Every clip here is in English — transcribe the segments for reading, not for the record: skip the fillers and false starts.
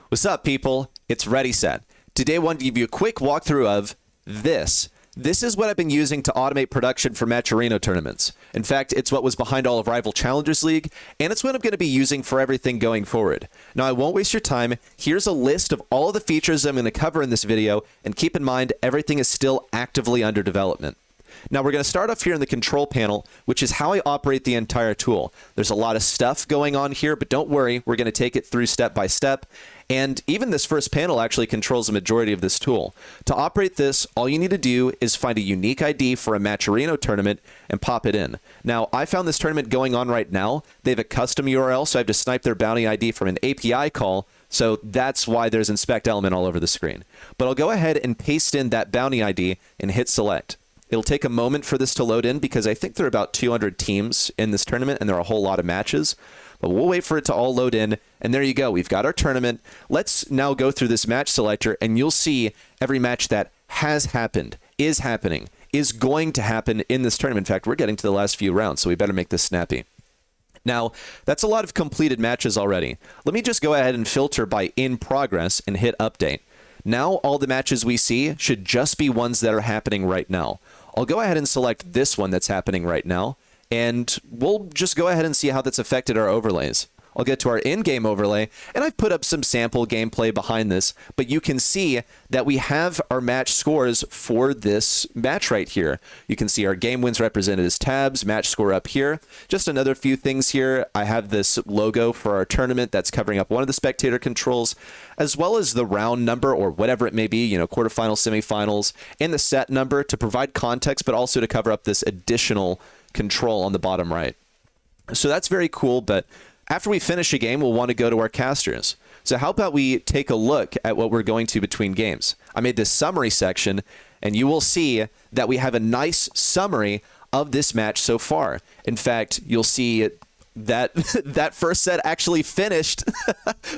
What's up, people? It's Ready Set. Today I wanted to give you a quick walkthrough of this. This is what I've been using to automate production for Matcherino tournaments. In fact, it's what was behind all of Rival Challengers League, and it's what I'm going to be using for everything going forward. Now, I won't waste your time. Here's a list of all of the features I'm going to cover in this video, and keep in mind, everything is still actively under development. Now, we're going to start off here in the control panel, which is how I operate the entire tool. There's a lot of stuff going on here, but don't worry, we're going to take it through step by step. And even this first panel actually controls the majority of this tool. To operate this, all you need to do is find a unique ID for a Matcherino tournament and pop it in. Now, I found this tournament going on right now. They have a custom URL, so I have to snipe their bounty ID from an API call. So that's why there's inspect element all over the screen. But I'll go ahead and paste in that bounty ID and hit select. It'll take a moment for this to load in because I think there are about 200 teams in this tournament and there are a whole lot of matches. But we'll wait for it to all load in. And there you go. We've got our tournament. Let's now go through this match selector and you'll see every match that has happened, is happening, is going to happen in this tournament. In fact, we're getting to the last few rounds, so we better make this snappy. Now, that's a lot of completed matches already. Let me just go ahead and filter by in progress and hit update. Now, all the matches we see should just be ones that are happening right now. I'll go ahead and select this one that's happening right now, and we'll just go ahead and see how that's affected our overlays. I'll get to our in-game overlay, and I've put up some sample gameplay behind this, but you can see that we have our match scores for this match right here. You can see our game wins represented as tabs, match score up here. Just another few things here. I have this logo for our tournament that's covering up one of the spectator controls, as well as the round number or whatever it may be, you know, quarterfinals, semifinals, and the set number to provide context, but also to cover up this additional control on the bottom right. So that's very cool, but after we finish a game, we'll want to go to our casters. So how about we take a look at what we're going to between games? I made this summary section, and you will see that we have a nice summary of this match so far. In fact, you'll see that that first set actually finished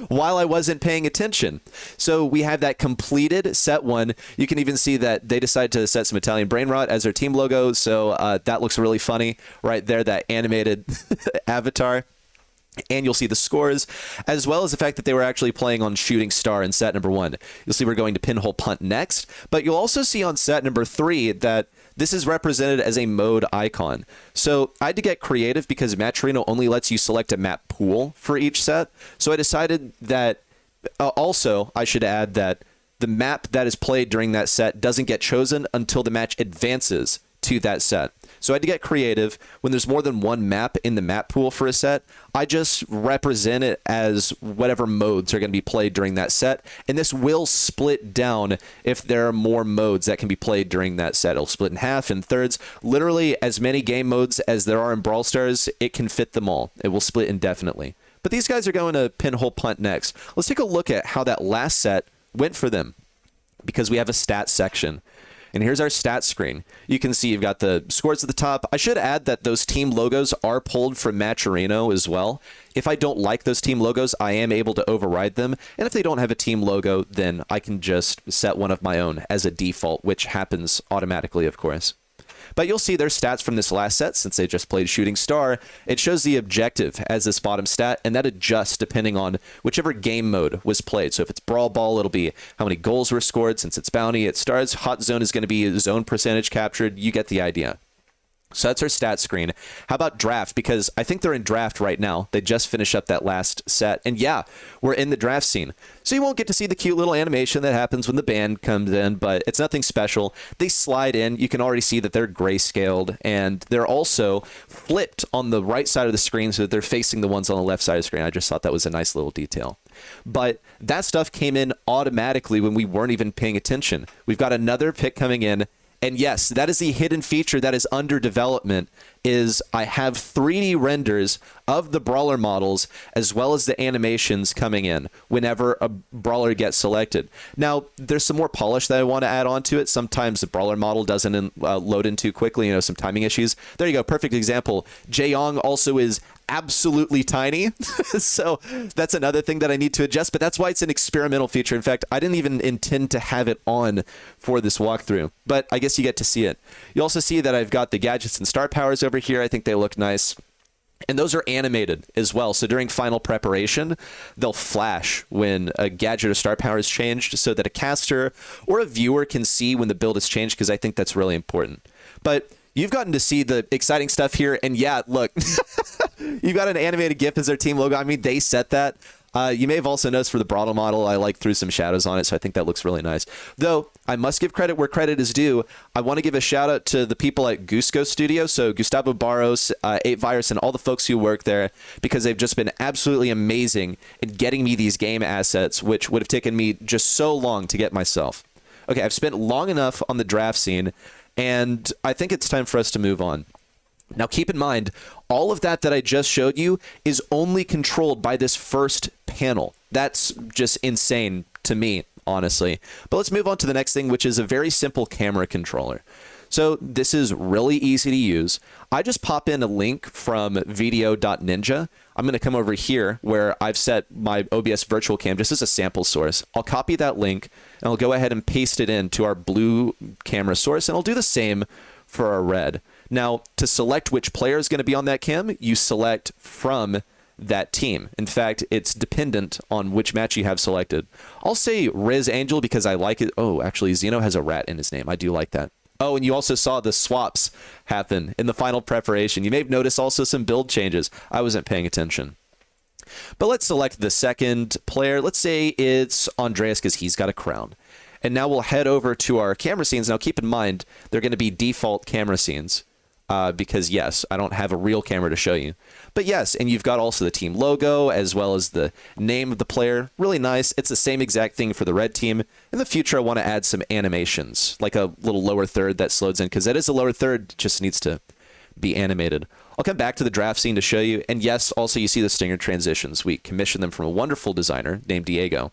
while I wasn't paying attention. So we have that completed set one. You can even see that they decided to set some Italian brain rot as their team logo. So that looks really funny right there, that animated avatar. And you'll see the scores, as well as the fact that they were actually playing on Shooting Star in set number 1. You'll see we're going to Pinhole Punt next, but you'll also see on set number 3 that this is represented as a mode icon. So I had to get creative because Matcherino only lets you select a map pool for each set. So I decided that also I should add that the map that is played during that set doesn't get chosen until the match advances to that set. So I had to get creative. When there's more than one map in the map pool for a set, I just represent it as whatever modes are going to be played during that set. And this will split down if there are more modes that can be played during that set. It'll split in half, in thirds. Literally as many game modes as there are in Brawl Stars, it can fit them all. It will split indefinitely. But these guys are going to Pinhole Punt next. Let's take a look at how that last set went for them, because we have a stats section. And here's our stats screen. You can see you've got the scores at the top. I should add that those team logos are pulled from Matcherino as well. If I don't like those team logos, I am able to override them. And if they don't have a team logo, then I can just set one of my own as a default, which happens automatically, of course. But you'll see their stats from this last set, since they just played Shooting Star. It shows the objective as this bottom stat, and that adjusts depending on whichever game mode was played. So if it's Brawl Ball, it'll be how many goals were scored. Since it's Bounty, it starts. Hot Zone is going to be zone percentage captured. You get the idea. So that's our stat screen. How about draft? Because I think they're in draft right now. They just finished up that last set. And yeah, we're in the draft scene. So you won't get to see the cute little animation that happens when the band comes in, but it's nothing special. They slide in. You can already see that they're grayscaled, and they're also flipped on the right side of the screen so that they're facing the ones on the left side of the screen. I just thought that was a nice little detail. But that stuff came in automatically when we weren't even paying attention. We've got another pick coming in. And yes, that is the hidden feature that is under development, is I have 3D renders of the brawler models as well as the animations coming in whenever a brawler gets selected. Now, there's some more polish that I want to add on to it. Sometimes the brawler model doesn't load in too quickly, you know, some timing issues. There you go, perfect example. Jae-Young also is absolutely tiny. So that's another thing that I need to adjust, but that's why it's an experimental feature. In fact, I didn't even intend to have it on for this walkthrough, but I guess you get to see it. You also see that I've got the gadgets and star powers over here. I think they look nice. And those are animated as well. So during final preparation, they'll flash when a gadget or star power is changed so that a caster or a viewer can see when the build is changed, because I think that's really important. But you've gotten to see the exciting stuff here. And yeah, look, you've got an animated GIF as their team logo. I mean, they set that. You may have also noticed for the Brawler model, I threw some shadows on it, so I think that looks really nice. Though, I must give credit where credit is due. I want to give a shout out to the people at Gusco Studio, so Gustavo Barros, 8virus, and all the folks who work there, because they've just been absolutely amazing in getting me these game assets, which would have taken me just so long to get myself. Okay, I've spent long enough on the draft scene, and I think it's time for us to move on. Now, keep in mind, all of that I just showed you is only controlled by this first panel. That's just insane to me, honestly. But let's move on to the next thing, which is a very simple camera controller. So this is really easy to use. I just pop in a link from video.ninja. I'm going to come over here where I've set my OBS virtual cam just as a sample source. I'll copy that link, and I'll go ahead and paste it into our blue camera source, and I'll do the same for our red. Now, to select which player is going to be on that cam, you select from that team. In fact, it's dependent on which match you have selected. I'll say Riz Angel because I like it. Oh, actually, Xeno has a rat in his name. I do like that. Oh, and you also saw the swaps happen in the final preparation. You may have noticed also some build changes. I wasn't paying attention. But let's select the second player. Let's say it's Andreas because he's got a crown. And now we'll head over to our camera scenes. Now, keep in mind, they're going to be default camera scenes. Because, yes, I don't have a real camera to show you. But, yes, and you've got also the team logo as well as the name of the player. Really nice. It's the same exact thing for the red team. In the future, I want to add some animations, like a little lower third that slows in, because that is a lower third, just needs to be animated. I'll come back to the draft scene to show you. And, yes, also you see the stinger transitions. We commissioned them from a wonderful designer named Diego.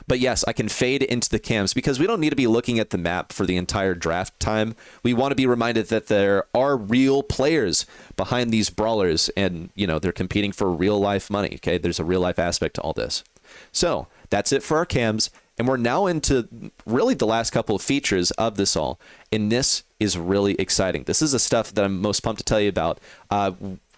But yes, I can fade into the cams because we don't need to be looking at the map for the entire draft time. We want to be reminded that there are real players behind these brawlers and, you know, they're competing for real life money. Okay, there's a real life aspect to all this. So that's it for our cams. And we're now into really the last couple of features of this all. And this is really exciting. This is the stuff that I'm most pumped to tell you about.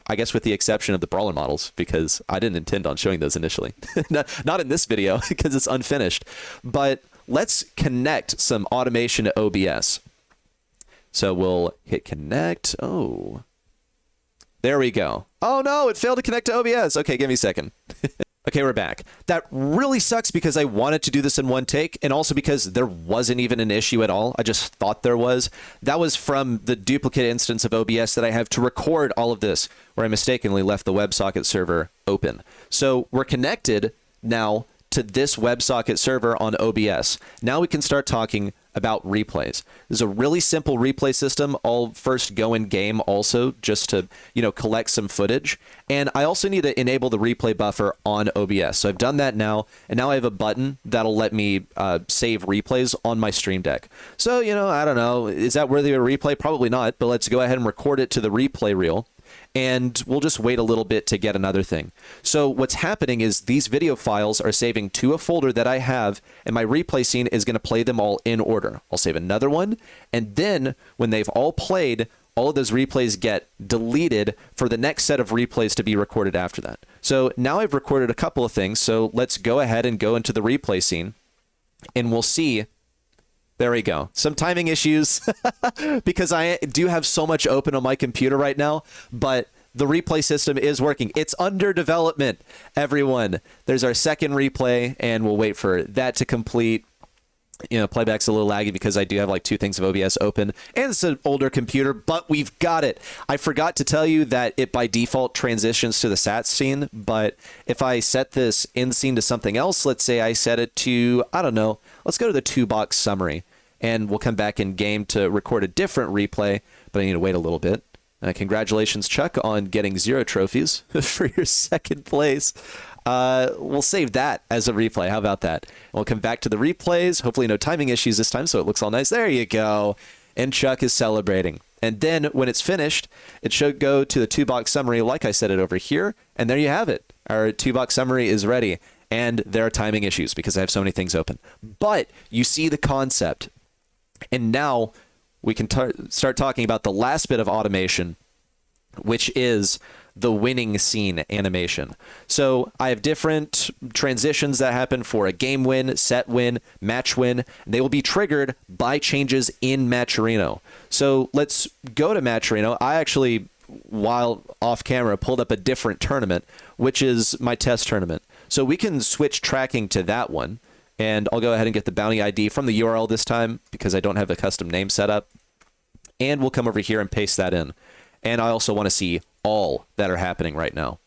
I guess with the exception of the brawler models, because I didn't intend on showing those initially. Not in this video, because it's unfinished. But let's connect some automation to OBS. So we'll hit connect. Oh, there we go. Oh no, it failed to connect to OBS. Okay, give me a second. Okay, we're back. That really sucks because I wanted to do this in one take, and also because there wasn't even an issue at all. I just thought there was. That was from the duplicate instance of OBS that I have to record all of this, where I mistakenly left the WebSocket server open. So we're connected now to this WebSocket server on OBS. Now we can start talking about replays. This is a really simple replay system. I'll first go in game also just to, you know, collect some footage. And I also need to enable the replay buffer on OBS. So I've done that now, and now I have a button that'll let me save replays on my Stream Deck. So, you know, I don't know, is that worthy of a replay? Probably not, but let's go ahead and record it to the replay reel. And we'll just wait a little bit to get another thing. So what's happening is these video files are saving to a folder that I have, and my replay scene is going to play them all in order. I'll save another one, and then when they've all played, all of those replays get deleted for the next set of replays to be recorded after that. So now I've recorded a couple of things, so let's go ahead and go into the replay scene, and we'll see. There we go. Some timing issues because I do have so much open on my computer right now, but the replay system is working. It's under development, everyone. There's our second replay, and we'll wait for that to complete. You know, playback's a little laggy because I do have like two things of OBS open, and it's an older computer, but we've got it. I forgot to tell you that it by default transitions to the SAT scene, but if I set this in scene to something else, let's say I set it to, I don't know, let's go to the 2-box summary, and we'll come back in game to record a different replay, but I need to wait a little bit. Congratulations, Chuck, on getting 0 trophies for your second place. We'll save that as a replay. How about that? We'll come back to the replays. Hopefully no timing issues this time, so it looks all nice. There you go. And Chuck is celebrating. And then when it's finished, it should go to the 2-box summary like I said it over here. And there you have it. Our 2-box summary is ready. And there are timing issues because I have so many things open. But you see the concept. And now we can start talking about the last bit of automation, which is the winning scene animation. So I have different transitions that happen for a game win, set win, match win. They will be triggered by changes in Matcherino. So let's go to Matcherino. I actually, while off camera, pulled up a different tournament, which is my test tournament. So we can switch tracking to that one. And I'll go ahead and get the bounty ID from the URL this time because I don't have a custom name set up. And we'll come over here and paste that in. And I also want to see all that are happening right now.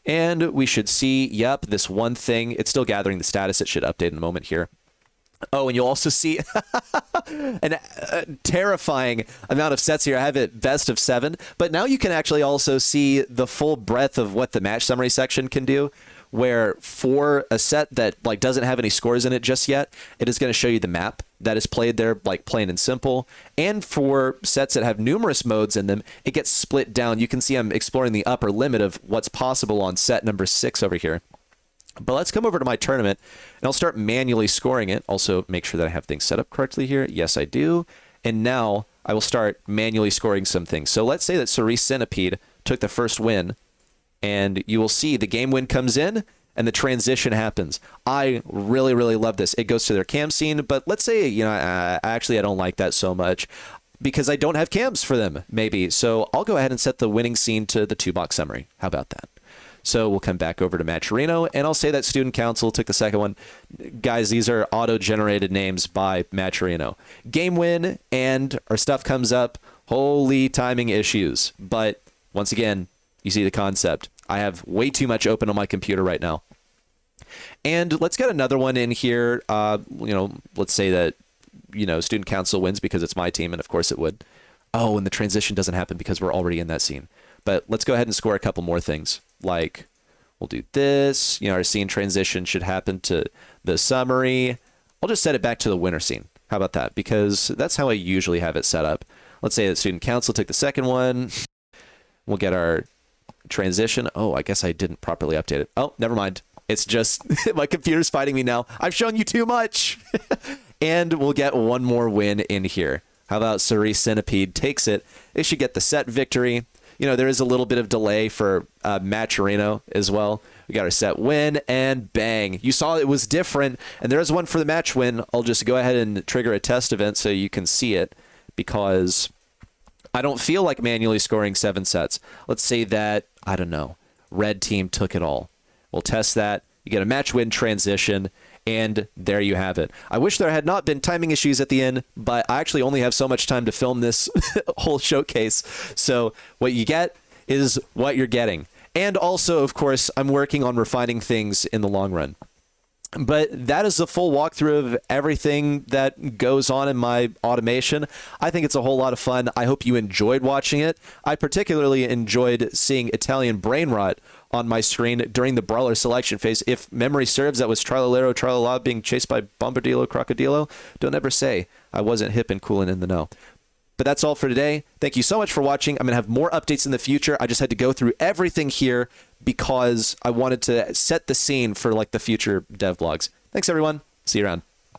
And we should see, yep, this one thing. It's still gathering the status. It should update in a moment here. Oh, and you'll also see a terrifying amount of sets here. I have it best of 7. But now you can actually also see the full breadth of what the match summary section can do, where for a set that like doesn't have any scores in it just yet, it is going to show you the map that is played there, like plain and simple. And for sets that have numerous modes in them, it gets split down. You can see I'm exploring the upper limit of what's possible on set number 6 over here. But let's come over to my tournament, and I'll start manually scoring it. Also, make sure that I have things set up correctly here. Yes, I do. And now I will start manually scoring some things. So let's say that Cerise Centipede took the first win, and you will see the game win comes in, and the transition happens. I really, really love this. It goes to their cam scene, but let's say, you know, actually I don't like that so much because I don't have cams for them, maybe. So I'll go ahead and set the winning scene to the 2-box summary. How about that? So we'll come back over to Matcherino, and I'll say that Student Council took the second one. Guys, these are auto-generated names by Matcherino. Game win, and our stuff comes up. Holy timing issues. But once again, you see the concept. I have way too much open on my computer right now. And let's get another one in here. Let's say that, Student Council wins because it's my team, and of course it would. Oh, and the transition doesn't happen because we're already in that scene. But let's go ahead and score a couple more things. Like, we'll do this. Our scene transition should happen to the summary. I'll just set it back to the winner scene. How about that? Because that's how I usually have it set up. Let's say that Student Council took the second one. We'll get our transition. Oh, I guess I didn't properly update it. Oh, never mind. It's just my computer's fighting me now. I've shown you too much. And we'll get one more win in here. How about Cerise Centipede takes it? They should get the set victory. There is a little bit of delay for Matcherino as well. We got our set win, and bang. You saw it was different, and there is one for the match win. I'll just go ahead and trigger a test event so you can see it, because I don't feel like manually scoring 7 sets. Let's say that, I don't know, red team took it all. We'll test that. You get a match win transition, and there you have it. I wish there had not been timing issues at the end, but I actually only have so much time to film this whole showcase. So what you get is what you're getting. And also, of course, I'm working on refining things in the long run. But that is the full walkthrough of everything that goes on in my automation. I think it's a whole lot of fun. I hope you enjoyed watching it. I particularly enjoyed seeing Italian brain rot on my screen during the brawler selection phase. If memory serves, that was Trallalero Tralala being chased by Bombardillo Crocodilo. Don't ever say I wasn't hip and cool and in the know. But that's all for today. Thank you so much for watching. I'm going to have more updates in the future. I just had to go through everything here because I wanted to set the scene for like the future dev vlogs. Thanks, everyone. See you around.